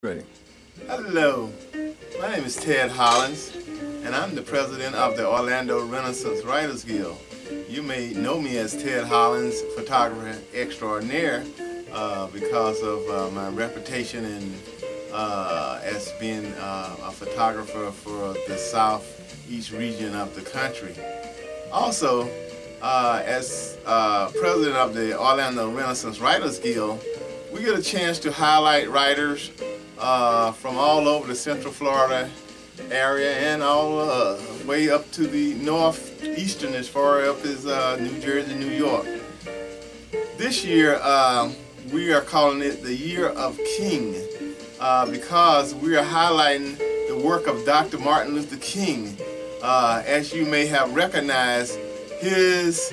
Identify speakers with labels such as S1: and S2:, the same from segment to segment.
S1: Ready.
S2: Hello, my name is Ted Hollins, and I'm the president of the Orlando Renaissance Writers Guild. You may know me as Ted Hollins, photographer extraordinaire, because of my reputation as being a photographer for the southeast region of the country. Also, as president of the Orlando Renaissance Writers Guild, we get a chance to highlight writers from all over the Central Florida area and all way up to the northeastern, as far up as New Jersey, New York. This year we are calling it the Year of King because we are highlighting the work of Dr. Martin Luther King. As you may have recognized, his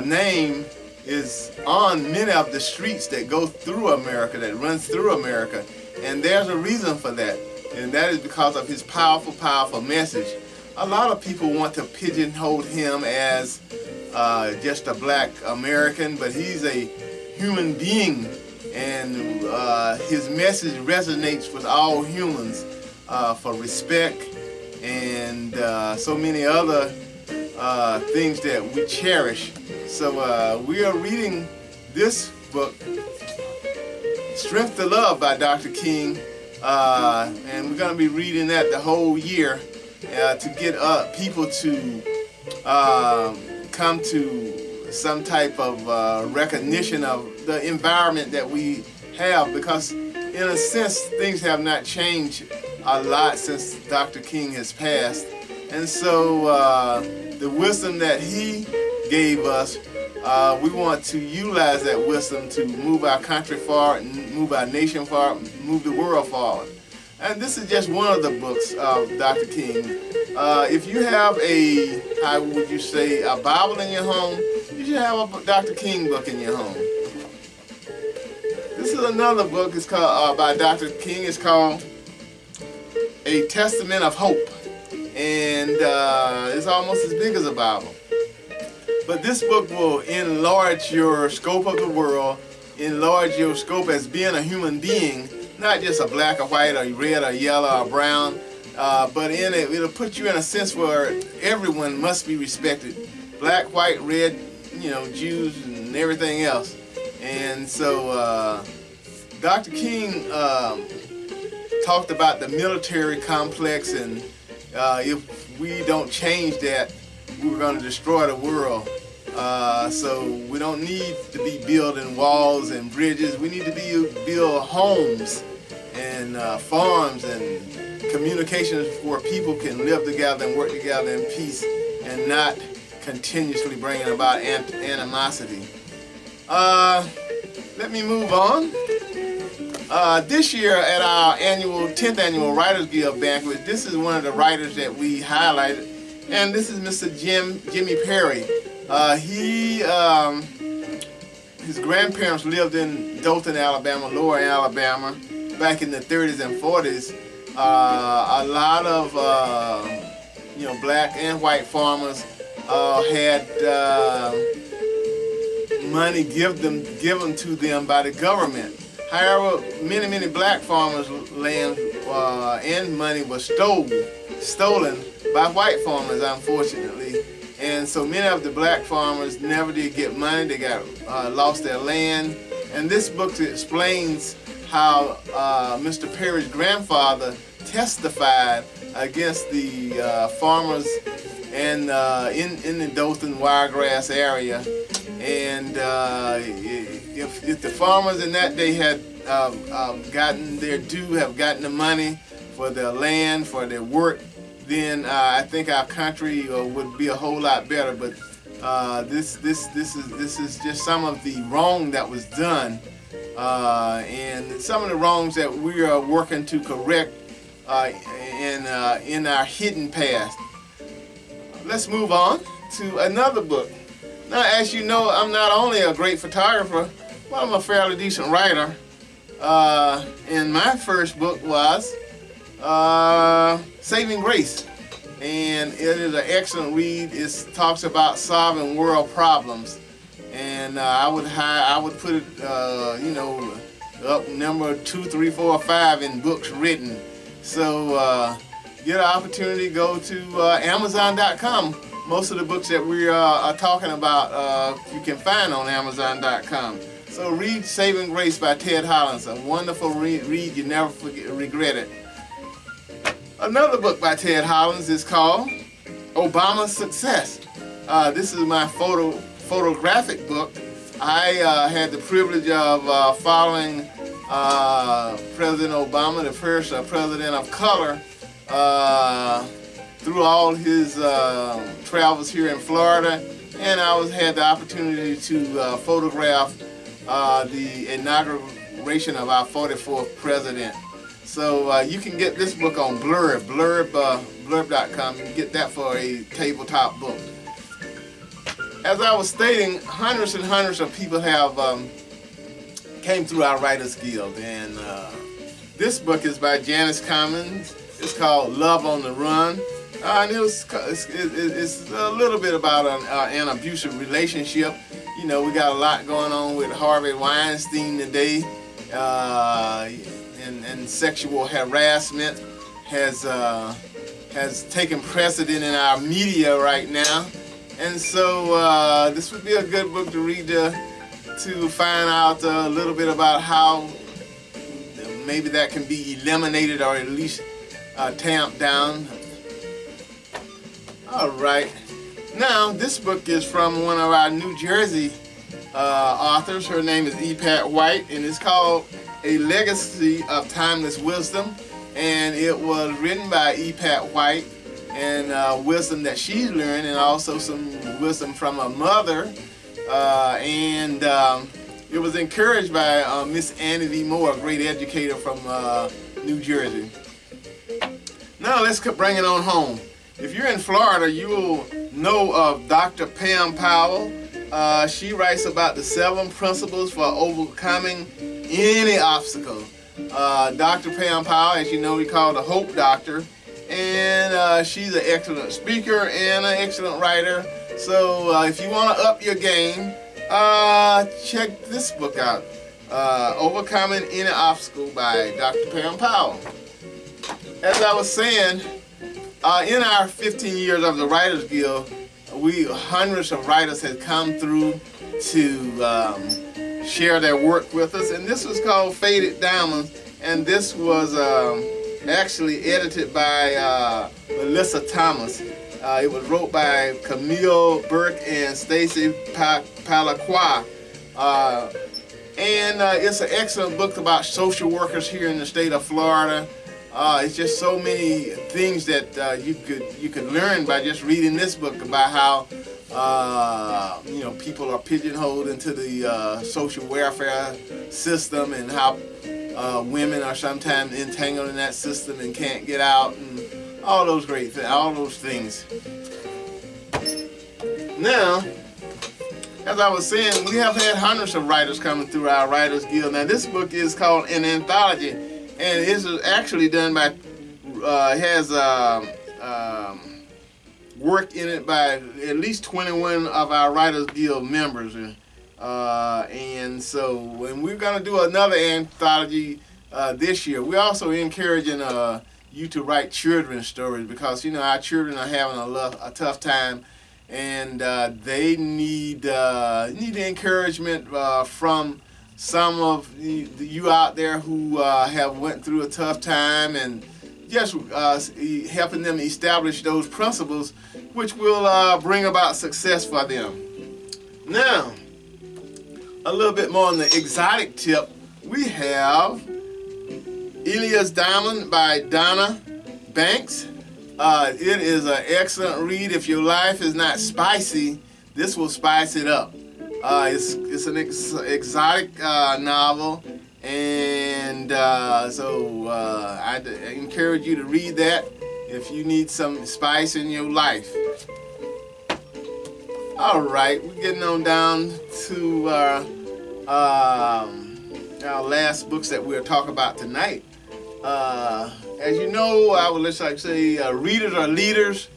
S2: name is on many of the streets that go through America, that runs through America. And there's a reason for that, and that is because of his powerful, powerful message. A lot of people want to pigeonhole him as just a black American, but he's a human being, and his message resonates with all humans for respect and so many other things that we cherish. So we are reading this book, Strength to Love by Dr. King, and we're going to be reading that the whole year to get people to come to some type of recognition of the environment that we have, because in a sense things have not changed a lot since Dr. King has passed, and so the wisdom that he gave us, we want to utilize that wisdom to move our country forward, and move our nation forward, move the world forward. And this is just one of the books of Dr. King. If you have a, how would you say, a Bible in your home, you should have a Dr. King book in your home. This is another book. It's called by Dr. King. It's called A Testament of Hope, and it's almost as big as a Bible. But this book will enlarge your scope of the world, enlarge your scope as being a human being, not just a black or white or red or yellow or brown, but it'll put you in a sense where everyone must be respected. Black, white, red, you know, Jews and everything else. And so Dr. King talked about the military complex, and if we don't change that, we're going to destroy the world. So we don't need to be building walls and bridges. We need to build homes and farms and communications where people can live together and work together in peace, and not continuously bringing about animosity. Let me move on. This year at our 10th annual Writers Guild banquet, this is one of the writers that we highlighted, and this is Mr. Jimmy Perry. His grandparents lived in Dothan, Alabama, Lower Alabama, back in the 30s and 40s. A lot of black and white farmers had money given to them by the government. However, many black farmers' land and money was stolen by white farmers, unfortunately. And so many of the black farmers never did get money. They got lost their land. And this book explains how Mr. Perry's grandfather testified against the farmers and in the Dothan Wiregrass area. And if the farmers in that day had gotten their due, have gotten the money for their land, for their work, then I think our country would be a whole lot better. But this is just some of the wrong that was done, and some of the wrongs that we are working to correct in our hidden past. Let's move on to another book. Now, as you know, I'm not only a great photographer, but I'm a fairly decent writer. And my first book was Saving Grace, and it is an excellent read. It talks about solving world problems, and I would put it, up number 2, 3, 4, 5 in books written. So get an opportunity to go to Amazon.com. Most of the books that we are talking about you can find on Amazon.com. So read Saving Grace by Ted Hollins. A wonderful read. You never regret it. Another book by Ted Hollins is called Obama's Success. This is my photographic book. I had the privilege of following President Obama, the first president of color, through all his travels here in Florida, and I had the opportunity to photograph the inauguration of our 44th president. So you can get this book on blurb.com. You can get that for a tabletop book. As I was stating, hundreds and hundreds of people have came through our Writers Guild, and this book is by Janice Commons. It's called Love on the Run, and it's a little bit about an abusive relationship. You know, we got a lot going on with Harvey Weinstein today, and sexual harassment has taken precedent in our media right now. And so this would be a good book to read to find out a little bit about how maybe that can be eliminated or at least tamped down. All right. Now, this book is from one of our New Jersey authors. Her name is E. Pat White, and it's called A Legacy of Timeless Wisdom. And it was written by E. Pat White, and wisdom that she's learned, and also some wisdom from her mother. And it was encouraged by Miss Annie V. Moore, a great educator from New Jersey. Now let's bring it on home. If you're in Florida, you will know of Dr. Pam Powell. She writes about the 7 principles for overcoming any obstacle. Dr. Pam Powell, as you know, we call the Hope Doctor. And she's an excellent speaker and an excellent writer. So if you want to up your game, check this book out, Overcoming Any Obstacle by Dr. Pam Powell. As I was saying, in our 15 years of the Writers Guild, hundreds of writers have come through to share their work with us. And this was called Faded Diamonds, and this was actually edited by Melissa Thomas. It was wrote by Camille Burke and Stacy Palaqua. And it's an excellent book about social workers here in the state of Florida. It's just so many things that you could learn by just reading this book about how you know, people are pigeonholed into the social welfare system, and how women are sometimes entangled in that system and can't get out, and all those great things, all those things. Now, as I was saying, we have had hundreds of writers coming through our Writers Guild. Now, this book is called an anthology, and it's actually done by, has work in it by at least 21 of our Writers Guild members. And so, when we're going to do another anthology this year, we're also encouraging you to write children's stories, because, you know, our children are having a tough time, and they need encouragement from some of you out there who have went through a tough time, and just helping them establish those principles which will bring about success for them. Now, a little bit more on the exotic tip, we have Elia's Diamond by Donna Banks. It is an excellent read. If your life is not spicy, this will spice it up. It's an exotic novel, and so I encourage you to read that if you need some spice in your life. All right, we're getting on down to our last books that we'll talk about tonight. As you know, I would just like to say readers are leaders,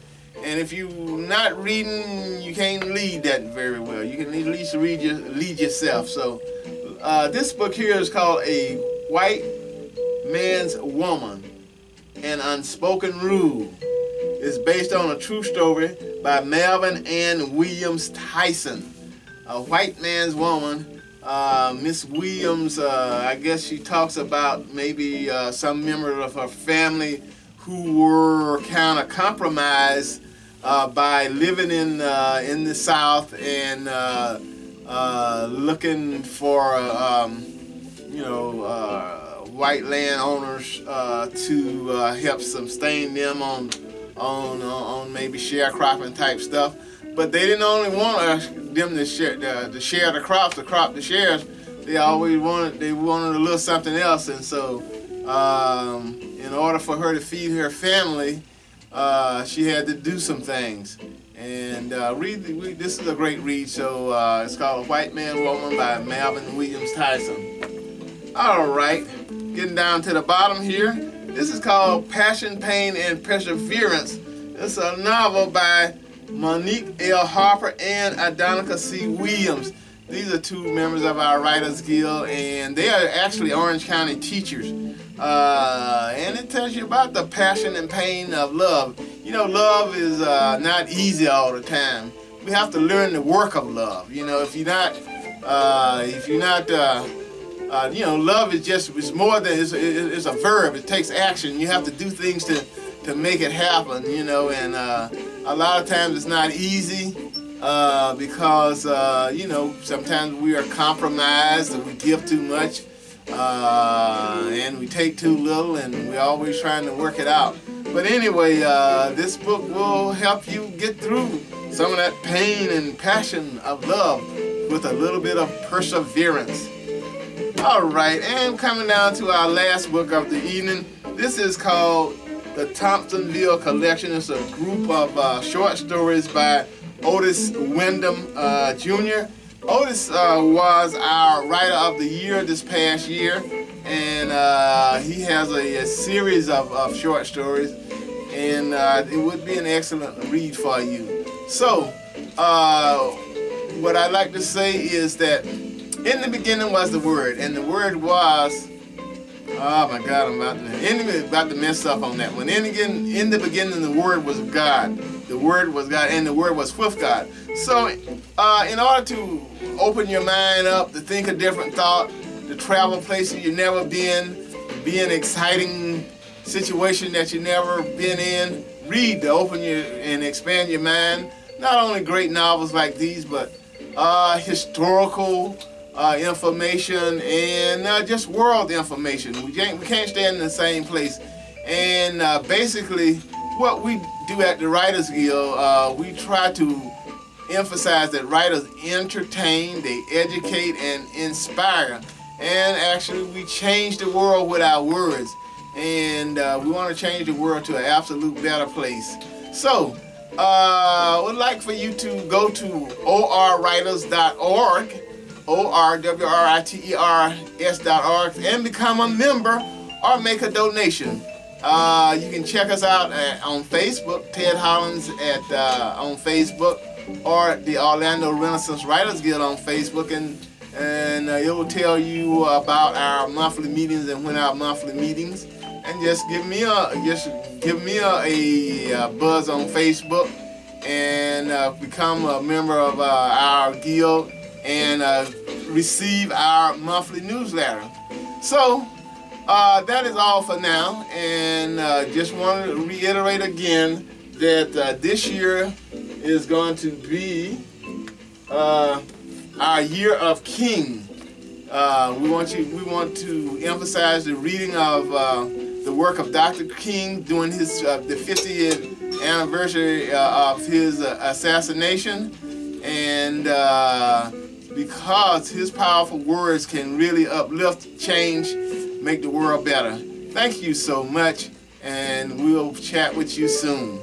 S2: and if you're not reading, you can't lead that very well. You can at least lead yourself. So this book here is called A White Man's Woman, An Unspoken Rule. It's based on a true story by Melvin Ann Williams Tyson. A White Man's Woman. Miss Williams, I guess she talks about maybe some members of her family who were kind of compromised by living in the South and looking for white landowners to help sustain them on maybe sharecropping type stuff. But they didn't only want them to share the crops, the shares. They always wanted a little something else, and so in order for her to feed her family, she had to do some things. And this is a great read. So it's called A White Man Woman by Melvin Williams Tyson. All right, getting down to the bottom here. This is called Passion, Pain, and Perseverance. It's a novel by Monique L. Harper and Adonica C. Williams. These are two members of our Writers Guild, and they are actually Orange County teachers. And it tells you about the passion and pain of love. You know, love is not easy all the time. We have to learn the work of love. You know, if you're not, love is it's more than it's a verb. It takes action. You have to do things to make it happen. You know, and a lot of times it's not easy because sometimes we are compromised and we give too much. And we take too little, and we're always trying to work it out. But anyway, this book will help you get through some of that pain and passion of love with a little bit of perseverance. All right, and coming down to our last book of the evening. This is called The Thompsonville Collection. It's a group of short stories by Otis Wyndham Jr. Otis was our Writer of the Year this past year, and he has a series of short stories, and it would be an excellent read for you. So, what I'd like to say is that in the beginning was the Word, and the Word was, oh my God, I'm about to mess up on that one. In the beginning, the Word was God. The Word was God, and the Word was with God. So, in order to open your mind up, to think a different thought, to travel places you've never been, be in an exciting situation that you've never been in, read to open your and expand your mind. Not only great novels like these, but historical information and just world information. We can't stay in the same place. And basically, what we do at the Writers Guild, we try to emphasize that writers entertain, they educate, and inspire. And actually, we change the world with our words. And we want to change the world to an absolute better place. So, I would like for you to go to orwriters.org, orwriters.org, and become a member or make a donation. You can check us out on Facebook, Ted Hollins on Facebook, or the Orlando Renaissance Writers Guild on Facebook, and it will tell you about our monthly meetings and when our monthly meetings. And just give me a buzz on Facebook and become a member of our guild and receive our monthly newsletter. So that is all for now, and just want to reiterate again that this year is going to be our Year of King. We want to emphasize the reading of the work of Dr. King during his the 50th anniversary of his assassination, and because his powerful words can really uplift, change, make the world better. Thank you so much, and we'll chat with you soon.